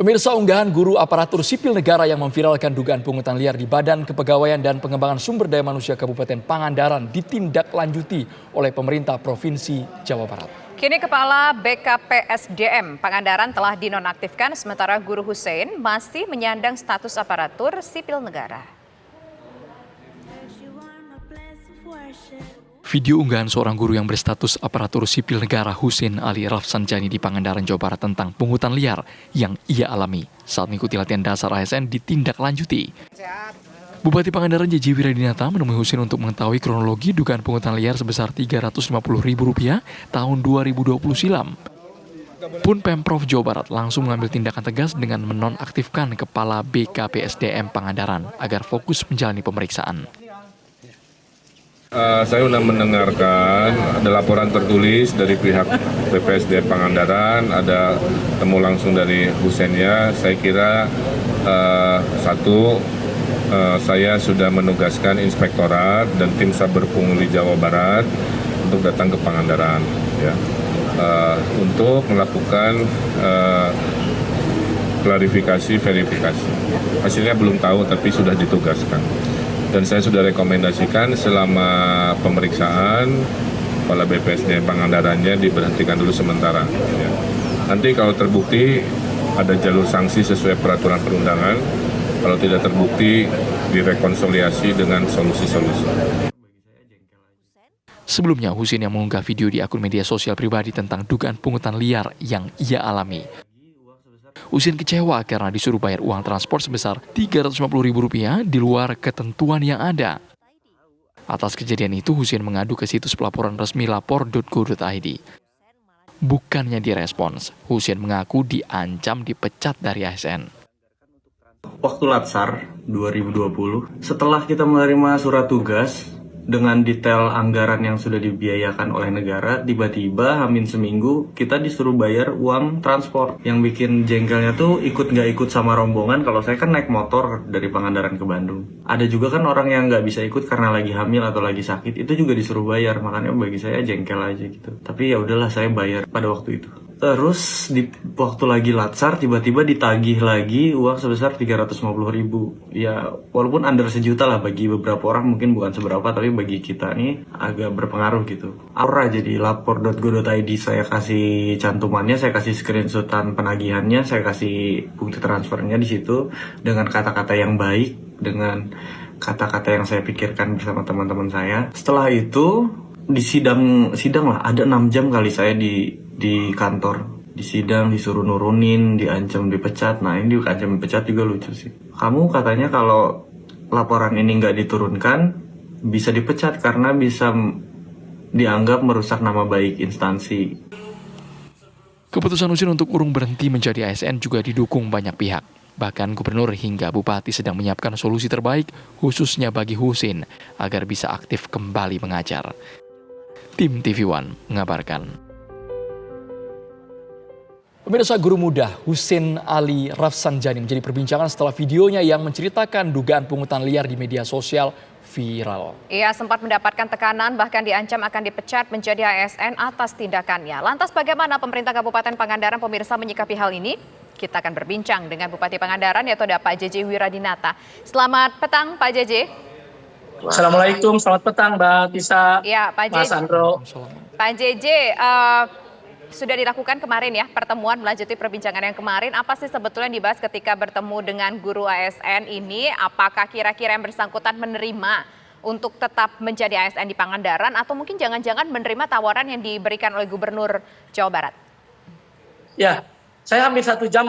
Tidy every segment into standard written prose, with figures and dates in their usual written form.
Pemirsa, unggahan guru aparatur sipil negara yang memviralkan dugaan pungutan liar di Badan Kepegawaian dan Pengembangan Sumber Daya Manusia Kabupaten Pangandaran ditindaklanjuti oleh pemerintah Provinsi Jawa Barat. Kini Kepala BKPSDM Pangandaran telah dinonaktifkan, sementara Guru Hussein masih menyandang status aparatur sipil negara. Video unggahan seorang guru yang berstatus aparatur sipil negara Hussein Ali Rafsanjani di Pangandaran, Jawa Barat tentang pungutan liar yang ia alami saat mengikuti latihan dasar ASN ditindaklanjuti. Bupati Pangandaran JJ Wiradinata menemui Hussein untuk mengetahui kronologi dugaan pungutan liar sebesar Rp350.000 tahun 2020 silam. Pun Pemprov Jawa Barat langsung mengambil tindakan tegas dengan menonaktifkan Kepala BKPSDM Pangandaran agar fokus menjalani pemeriksaan. Saya sudah mendengarkan ada laporan tertulis dari pihak BPSDM Pangandaran, ada temu langsung dari Husseinnya. Saya kira saya sudah menugaskan inspektorat dan tim saber pungli Jawa Barat untuk datang ke Pangandaran, ya, untuk melakukan klarifikasi, verifikasi. Hasilnya belum tahu, tapi sudah ditugaskan. Dan saya sudah rekomendasikan selama pemeriksaan Kepala BPSDM Pangandarannya diberhentikan dulu sementara. Ya. Nanti kalau terbukti ada jalur sanksi sesuai peraturan perundangan. Kalau tidak terbukti direkonsiliasi dengan solusi-solusi. Sebelumnya, Hussein yang mengunggah video di akun media sosial pribadi tentang dugaan pungutan liar yang ia alami. Hussein kecewa karena disuruh bayar uang transport sebesar Rp350.000 di luar ketentuan yang ada. Atas kejadian itu, Hussein mengadu ke situs pelaporan resmi lapor.go.id. Bukannya direspons, Hussein mengaku diancam dipecat dari ASN. Waktu Latsar 2020, setelah kita menerima surat tugas dengan detail anggaran yang sudah dibiayakan oleh negara, tiba-tiba hamin seminggu kita disuruh bayar uang transport. Yang bikin jengkelnya tuh ikut nggak ikut sama rombongan. Kalau saya kan naik motor dari Pangandaran ke Bandung. Ada juga kan orang yang nggak bisa ikut karena lagi hamil atau lagi sakit, itu juga disuruh bayar. Makanya bagi saya jengkel aja gitu. Tapi ya udahlah, saya bayar pada waktu itu. Terus di waktu lagi Latsar tiba-tiba ditagih lagi uang sebesar Rp350.000. Ya walaupun under sejuta lah, bagi beberapa orang mungkin bukan seberapa, tapi bagi kita nih agak berpengaruh gitu. Aura jadi lapor.go.id saya kasih cantumannya, saya kasih screenshotan penagihannya, saya kasih bukti transfernya di situ dengan kata-kata yang baik, dengan kata-kata yang saya pikirkan bersama teman-teman saya. Setelah itu di sidang lah, ada 6 jam kali saya di kantor, di sidang disuruh nurunin, diancam dipecat. Nah ini diancam dipecat juga lucu sih. Kamu katanya kalau laporan ini nggak diturunkan bisa dipecat karena bisa dianggap merusak nama baik instansi. Keputusan Hussein untuk urung berhenti menjadi ASN juga didukung banyak pihak. Bahkan gubernur hingga bupati sedang menyiapkan solusi terbaik khususnya bagi Hussein agar bisa aktif kembali mengajar. Tim TV One mengabarkan. Pemirsa, guru muda Hussein Ali Rafsanjani menjadi perbincangan setelah videonya yang menceritakan dugaan pungutan liar di media sosial viral. Ia sempat mendapatkan tekanan, bahkan diancam akan dipecat menjadi ASN atas tindakannya. Lantas bagaimana pemerintah Kabupaten Pangandaran, pemirsa, menyikapi hal ini? Kita akan berbincang dengan Bupati Pangandaran, yaitu ada Pak JJ Wiradinata. Selamat petang Pak JJ. Assalamualaikum, selamat petang Mbak Tisa, ya, Pak Mas JJ. Andro. Pak JJ, sudah dilakukan kemarin ya pertemuan melanjuti perbincangan yang kemarin. Apa sih sebetulnya yang dibahas ketika bertemu dengan guru ASN ini? Apakah kira-kira yang bersangkutan menerima untuk tetap menjadi ASN di Pangandaran, atau mungkin jangan-jangan menerima tawaran yang diberikan oleh Gubernur Jawa Barat? Ya, saya hampir 1 jam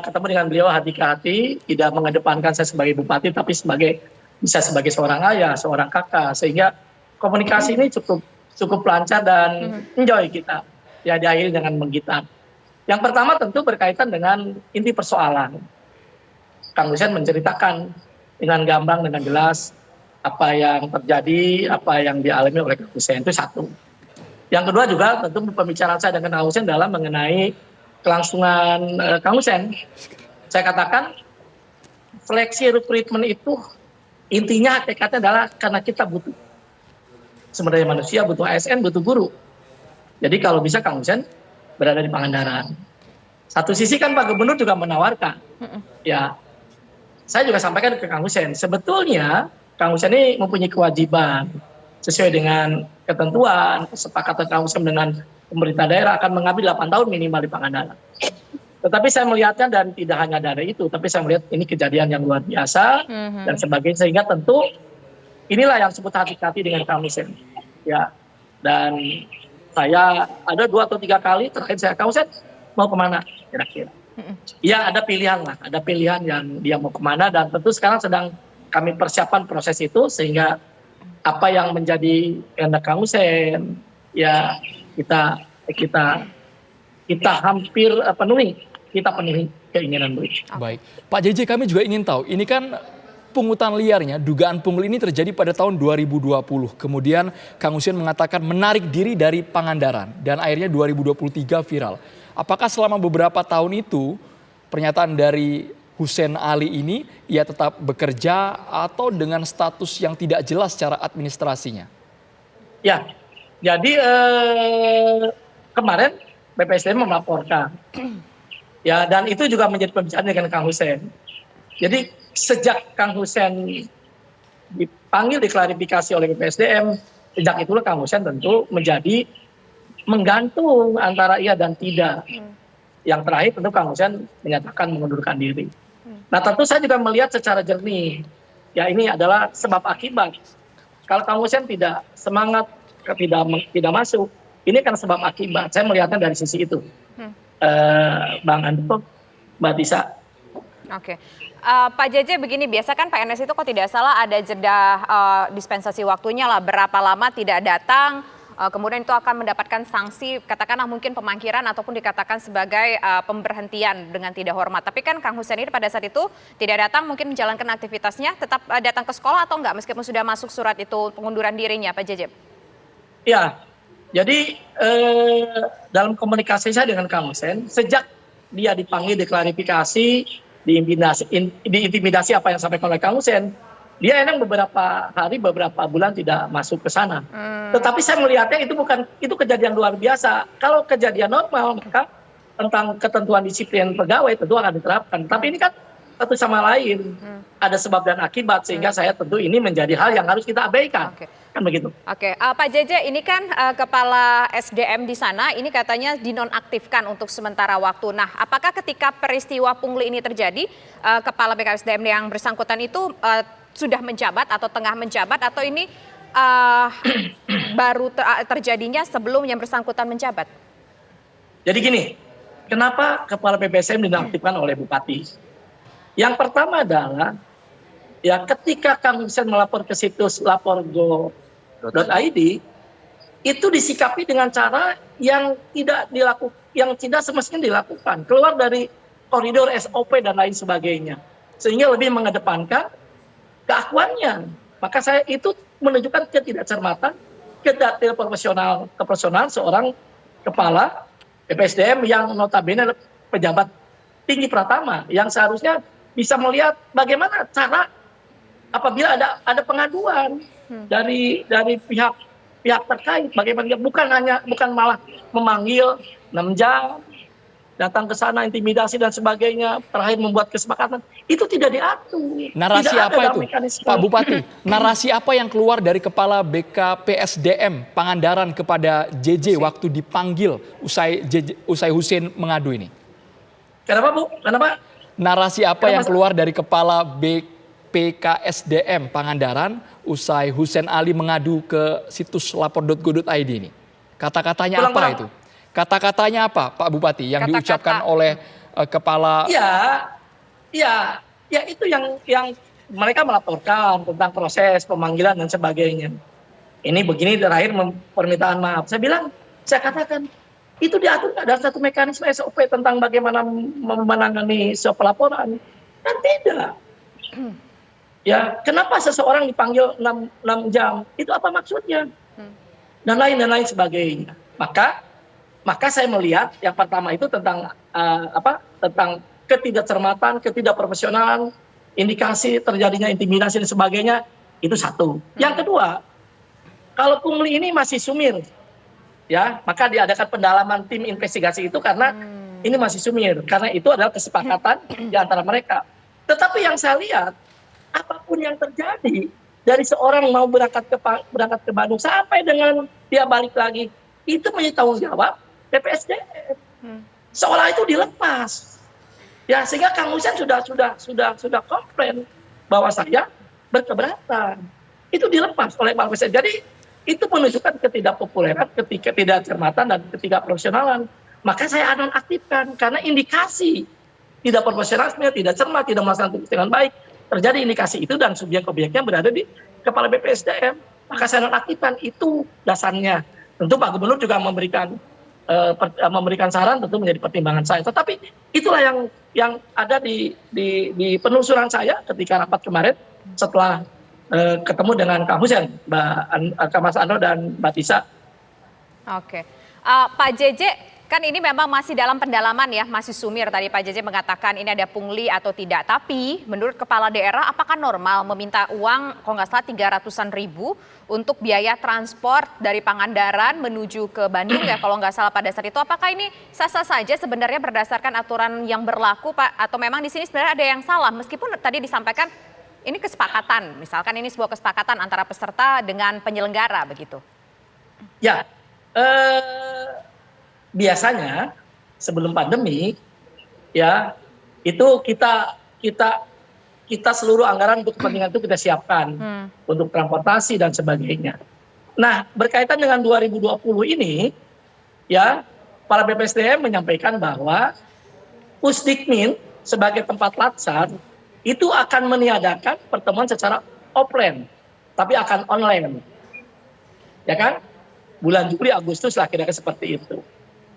ketemu dengan beliau hati ke hati, tidak mengedepankan saya sebagai bupati, tapi bisa sebagai seorang ayah, seorang kakak, sehingga komunikasi ini cukup lancar dan enjoy kita. Ya, diakhiri dengan menggitar. Yang pertama tentu berkaitan dengan inti persoalan. Kang Hussein menceritakan dengan gamblang, dengan jelas apa yang terjadi, apa yang dialami oleh Kang Hussein, itu satu. Yang kedua juga tentu pembicaraan saya dengan Kang Hussein dalam mengenai kelangsungan Kang Hussein. Saya katakan seleksi rekrutmen itu intinya hakikatnya adalah karena kita butuh sumber daya manusia, butuh ASN, butuh guru. Jadi kalau bisa Kang Hussein berada di Pangandaran. Satu sisi kan Pak Gubernur juga menawarkan. Ya, saya juga sampaikan ke Kang Hussein, sebetulnya Kang Hussein ini mempunyai kewajiban sesuai dengan ketentuan, kesepakatan Kang Hussein dengan pemerintah daerah akan mengambil 8 tahun minimal di Pangandaran. Tetapi saya melihatnya dan tidak hanya dari itu, tapi saya melihat ini kejadian yang luar biasa dan sebagainya, sehingga tentu inilah yang disebut hati-hati dengan Kang Hussein. Ya, dan saya ada 2 atau 3 kali terakhir saya Kang Hussein mau kemana kira-kira. Ya ada pilihan lah, ada pilihan yang dia mau kemana, dan tentu sekarang sedang kami persiapan proses itu sehingga apa yang menjadi kehendak Kang Hussein ya kita hampir penuhi keinginan beliau. Baik, Pak JJ, kami juga ingin tahu, ini kan pungutan liarnya, dugaan pungli ini terjadi pada tahun 2020. Kemudian Kang Hussein mengatakan menarik diri dari Pangandaran dan akhirnya 2023 viral. Apakah selama beberapa tahun itu pernyataan dari Hussein Ali ini ia tetap bekerja atau dengan status yang tidak jelas secara administrasinya? Ya, jadi kemarin BPSDM melaporkan. Ya, dan itu juga menjadi pembicaraan dengan Kang Hussein. Jadi sejak Kang Hussein dipanggil diklarifikasi oleh BPSDM, sejak itulah Kang Hussein tentu menjadi menggantung antara iya dan tidak. Yang terakhir tentu Kang Hussein menyatakan mengundurkan diri. Nah tentu saya juga melihat secara jernih, ya ini adalah sebab akibat. Kalau Kang Hussein tidak semangat, tidak masuk, ini kan sebab akibat. Saya melihatnya dari sisi itu. Bang Andro, Mbak Tisa. Oke. Pak JJ begini, biasa kan PNS itu kok tidak salah ada jeda dispensasi waktunya lah, berapa lama tidak datang, kemudian itu akan mendapatkan sanksi, katakanlah mungkin pemangkiran ataupun dikatakan sebagai pemberhentian dengan tidak hormat. Tapi kan Kang Hussein ini pada saat itu tidak datang, mungkin menjalankan aktivitasnya, tetap datang ke sekolah atau enggak meskipun sudah masuk surat itu pengunduran dirinya, Pak JJ? Ya, jadi dalam komunikasi saya dengan Kang Hussein, sejak dia dipanggil diklarifikasi, diintimidasi apa yang disampaikan oleh Kang Hussein, dia emang beberapa bulan tidak masuk ke sana. Tetapi saya melihatnya itu kejadian luar biasa. Kalau kejadian normal maka tentang ketentuan disiplin pegawai tentu akan diterapkan. Tapi ini kan satu sama lain, ada sebab dan akibat, sehingga saya tentu ini menjadi hal yang harus kita abaikan. Kan begitu. Oke, Pak JJ, ini kan kepala SDM di sana ini katanya dinonaktifkan untuk sementara waktu. Nah, apakah ketika peristiwa pungli ini terjadi, kepala BKSDM yang bersangkutan itu sudah menjabat atau tengah menjabat, atau ini baru terjadinya sebelum yang bersangkutan menjabat? Jadi gini, kenapa kepala BPSDM dinonaktifkan oleh Bupati? Yang pertama adalah ya ketika Kang Hussein melapor ke situs lapor.go.id, itu disikapi dengan cara yang tidak semestinya dilakukan, keluar dari koridor SOP dan lain sebagainya, sehingga lebih mengedepankan keakuannya. Maka saya itu menunjukkan ketidakcermatan, ketidakprofesionalan seorang kepala BPSDM yang notabene pejabat tinggi Pratama, yang seharusnya bisa melihat bagaimana cara apabila ada pengaduan dari pihak terkait, bagaimana bukan malah memanggil 6 jam, datang ke sana intimidasi dan sebagainya, terakhir membuat kesepakatan, itu tidak diatur. Narasi tidak apa itu, Pak Bupati? Narasi apa yang keluar dari kepala BKPSDM Pangandaran kepada JJ waktu dipanggil usai Hussein mengadu ini? Kenapa Bu? Kenapa? Narasi apa yang keluar dari kepala BKPSDM Pangandaran usai Hussein Ali mengadu ke situs lapor.go.id ini? Kata-katanya apa itu? Kata-katanya apa, Pak Bupati, yang diucapkan oleh kepala? Ya itu yang mereka melaporkan tentang proses pemanggilan dan sebagainya. Ini begini terakhir permintaan maaf. Saya katakan, itu diatur ada satu mekanisme SOP tentang bagaimana menangani sebuah pelaporan. Kan tidak. Ya, kenapa seseorang dipanggil 6 jam? Itu apa maksudnya? Dan lain sebagainya. Maka saya melihat yang pertama itu tentang tentang ketidakcermatan, ketidakprofesionalan, indikasi terjadinya intimidasi dan sebagainya, itu satu. Yang kedua, kalau pungli ini masih sumir, ya, maka diadakan pendalaman tim investigasi itu karena ini masih sumir karena itu adalah kesepakatan di antara mereka. Tetapi yang saya lihat, apapun yang terjadi dari seorang mau berangkat ke Bandung sampai dengan dia balik lagi, itu menjadi tanggung jawab BPSDM. Seolah itu dilepas. Ya, sehingga Kang Hussein sudah komplain bahwa saya berkeberatan. Itu dilepas oleh Pak Presiden. Jadi itu menunjukkan ketidakpopuleran, ketidakcermatan dan ketidakprofesionalan. Maka saya nonaktifkan karena indikasi tidak profesionalisme, tidak cermat, tidak melaksanakan tugas dengan baik. Terjadi indikasi itu dan subjek-objeknya berada di kepala BPSDM. Maka saya nonaktifkan, itu dasarnya. Tentu Pak Gubernur juga memberikan saran, tentu menjadi pertimbangan saya. Tetapi itulah yang ada di penelusuran saya ketika rapat kemarin setelah ketemu dengan Kang Hussein, Mas Ando dan Mbak Tisa. Oke, Pak JJ, kan ini memang masih dalam pendalaman ya, masih sumir. Tadi Pak JJ mengatakan ini ada pungli atau tidak. Tapi menurut kepala daerah, apakah normal meminta uang kalau nggak salah 300-an ribu untuk biaya transport dari Pangandaran menuju ke Bandung ya kalau nggak salah pada saat itu? Apakah ini sah-sah saja sebenarnya berdasarkan aturan yang berlaku, Pak? Atau memang di sini sebenarnya ada yang salah? Meskipun tadi disampaikan ini kesepakatan, misalkan ini sebuah kesepakatan antara peserta dengan penyelenggara begitu. Ya, biasanya sebelum pandemi ya itu kita seluruh anggaran untuk kepentingan itu kita siapkan untuk transportasi dan sebagainya. Nah, berkaitan dengan 2020 ini ya para BPSDM menyampaikan bahwa Pusdikmin sebagai tempat latsar itu akan meniadakan pertemuan secara offline tapi akan online. Ya kan? Bulan Juli Agustus lah kira-kira seperti itu.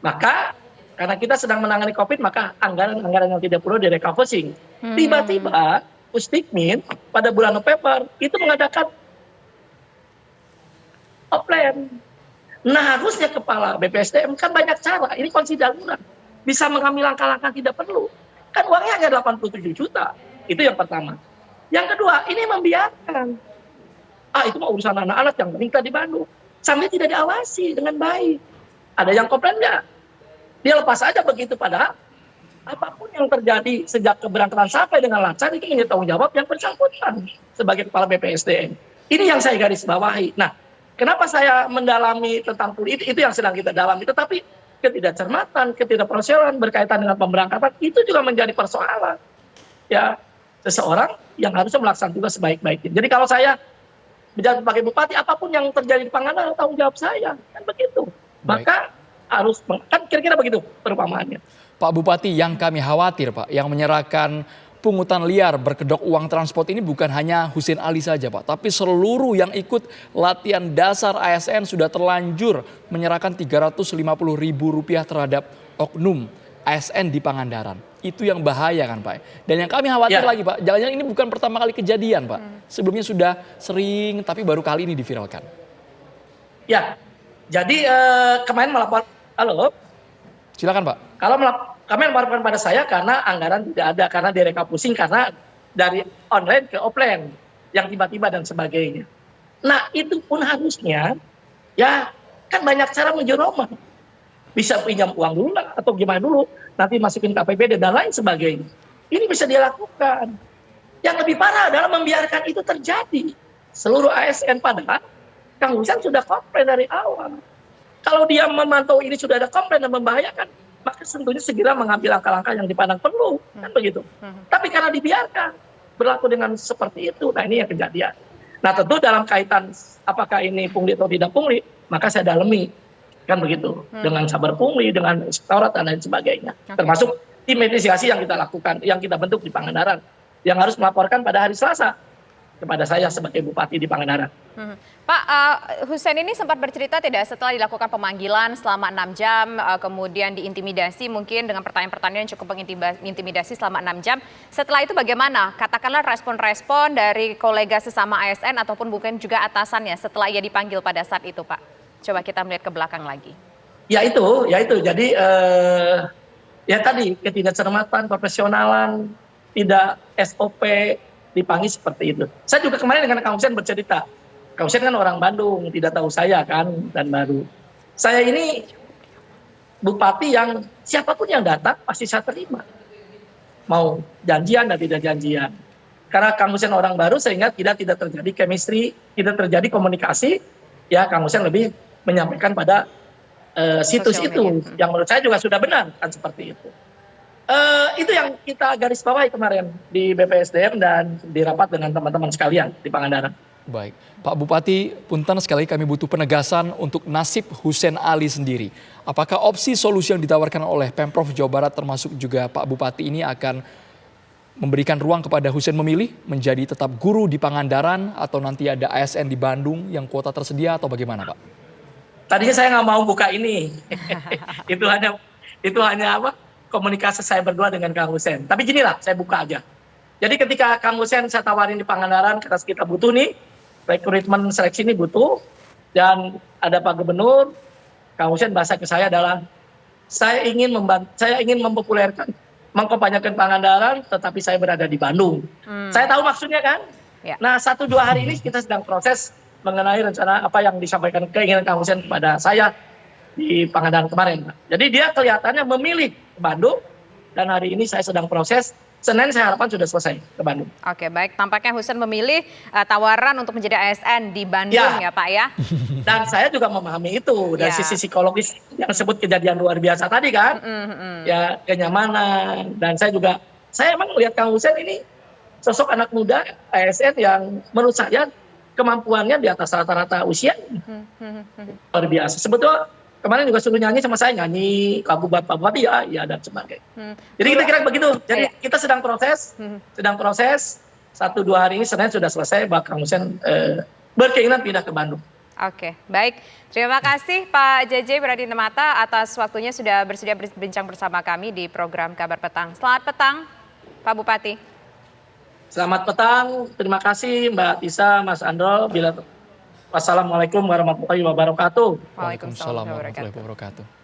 Maka karena kita sedang menangani COVID, maka anggaran yang tidak perlu direcovering. Tiba-tiba Pusdikmin pada bulan November itu mengadakan offline. Nah, harusnya kepala BPSDM kan banyak cara. Ini kondisi darurat. Bisa mengambil langkah-langkah tidak perlu. Kan uangnya hanya 87 juta. Itu yang pertama. Yang kedua, ini membiarkan. Itu mah urusan anak-anak yang meninggal di Bandung. Sampai tidak diawasi dengan baik. Ada yang komplain nggak? Dia lepas aja begitu, padahal apapun yang terjadi sejak keberangkatan sampai dengan lancar itu menjadi tanggung jawab yang bersangkutan sebagai kepala BPSDM. Ini yang saya garis bawahi. Nah, kenapa saya mendalami tentang pungli itu yang sedang kita dalami. Tetapi ketidakcermatan, ketidakprofesionalan berkaitan dengan pemberangkatan itu juga menjadi persoalan. Ya, seseorang yang harusnya melaksanakan tugas sebaik-baiknya. Jadi kalau saya menjabat sebagai bupati, apapun yang terjadi di Pangandaran tanggung jawab saya, kan begitu. Maka harus, kan kira-kira begitu perumpamaannya. Pak Bupati, yang kami khawatir Pak, yang menyerahkan pungutan liar berkedok uang transport ini bukan hanya Hussein Ali saja Pak, tapi seluruh yang ikut latihan dasar ASN sudah terlanjur menyerahkan Rp350.000 terhadap oknum ASN di Pangandaran. Itu yang bahaya kan Pak. Dan yang kami khawatir lagi Pak, jangan-jangan ini bukan pertama kali kejadian Pak. Sebelumnya sudah sering, tapi baru kali ini diviralkan. Ya, jadi kemarin melapor, halo? Silakan Pak. Kalau kami melaporkan pada saya karena anggaran tidak ada, karena direka-pusing karena dari online ke offline yang tiba-tiba dan sebagainya. Nah, itu pun harusnya ya kan banyak cara menjeroman. Bisa pinjam uang dulu lah, atau gimana dulu, nanti masukin KPBD dan lain sebagainya. Ini bisa dilakukan. Yang lebih parah adalah membiarkan itu terjadi. Seluruh ASN padahal Kang Hussein sudah komplain dari awal. Kalau dia memantau ini sudah ada komplain dan membahayakan, maka tentunya segera mengambil langkah-langkah yang dipandang perlu, kan begitu. Tapi karena dibiarkan berlaku dengan seperti itu, nah ini yang kejadian. Nah tentu dalam kaitan apakah ini pungli atau tidak pungli, maka saya dalami, kan begitu. Dengan sabar pungli, dengan inspektorat dan lain sebagainya. Termasuk tim investigasi yang kita lakukan, yang kita bentuk di Pangandaran, yang harus melaporkan pada hari Selasa kepada saya sebagai Bupati di Pangandaran. Pak, Hussein ini sempat bercerita tidak setelah dilakukan pemanggilan selama 6 jam, kemudian diintimidasi mungkin dengan pertanyaan-pertanyaan yang cukup mengintimidasi selama 6 jam. Setelah itu bagaimana? Katakanlah respon-respon dari kolega sesama ASN ataupun mungkin juga atasannya setelah ia dipanggil pada saat itu, Pak. Coba kita melihat ke belakang lagi. Ya itu. Jadi ya tadi ketidakcermatan, profesionalan, tidak SOP, dipanggil seperti itu. Saya juga kemarin dengan Kang Hussein bercerita. Kang Hussein kan orang Bandung, tidak tahu saya kan, dan baru. Saya ini bupati yang siapapun yang datang pasti saya terima. Mau janjian dan tidak janjian. Karena Kang Hussein orang baru sehingga tidak terjadi chemistry, tidak terjadi komunikasi, ya Kang Hussein lebih menyampaikan pada situs Sosial itu, media. yang menurut saya juga sudah benar kan seperti itu. Itu yang kita garis bawahi kemarin di BPSDM dan di rapat dengan teman-teman sekalian di Pangandaran. Baik, Pak Bupati, punten sekali kami butuh penegasan untuk nasib Hussein Ali sendiri. Apakah opsi solusi yang ditawarkan oleh Pemprov Jawa Barat termasuk juga Pak Bupati ini akan memberikan ruang kepada Hussein memilih menjadi tetap guru di Pangandaran atau nanti ada ASN di Bandung yang kuota tersedia atau bagaimana Pak? Tadinya saya nggak mau buka ini, itu hanya apa? Komunikasi saya berdua dengan Kang Hussein. Tapi ginilah, saya buka aja. Jadi ketika Kang Hussein saya tawarin di Pangandaran, kita butuh nih, rekrutmen seleksi ini butuh, dan ada Pak Gubernur, Kang Hussein bahasa ke saya adalah, saya ingin mempopulerkan, mengkampanyekan Pangandaran, tetapi saya berada di Bandung. Saya tahu maksudnya kan? Ya. Nah 1-2 hari ini kita sedang proses mengenai rencana apa yang disampaikan keinginan Kang Hussein kepada saya di Pangandaran kemarin. Jadi dia kelihatannya memilih ke Bandung, dan hari ini saya sedang proses. Senin saya harapkan sudah selesai ke Bandung. Oke, baik. Tampaknya Hussein memilih tawaran untuk menjadi ASN di Bandung ya Pak ya. Dan saya juga memahami itu dari Ya. sisi psikologis yang disebut kejadian luar biasa tadi kan. Ya kenyamanan. Dan saya emang melihat Kang Hussein ini sosok anak muda ASN yang menurut saya kemampuannya di atas rata-rata usia. Luar biasa. Sebetulnya kemarin juga suruh nyanyi sama saya, nyanyi lagu Bapak Bupati ya dan sebagainya. Jadi kita kira begitu. Jadi kita sedang proses 1-2 hari ini Senin sudah selesai bahwa Kang Hussein berkeinginan pindah ke Bandung. Oke, baik. Terima kasih Pak JJ Wiradinata atas waktunya sudah bersedia berbincang bersama kami di program Kabar Petang. Selamat petang, Pak Bupati. Selamat petang, terima kasih Mbak Tisa, Mas Andro. Wassalamualaikum warahmatullahi wabarakatuh. Waalaikumsalam warahmatullahi wabarakatuh.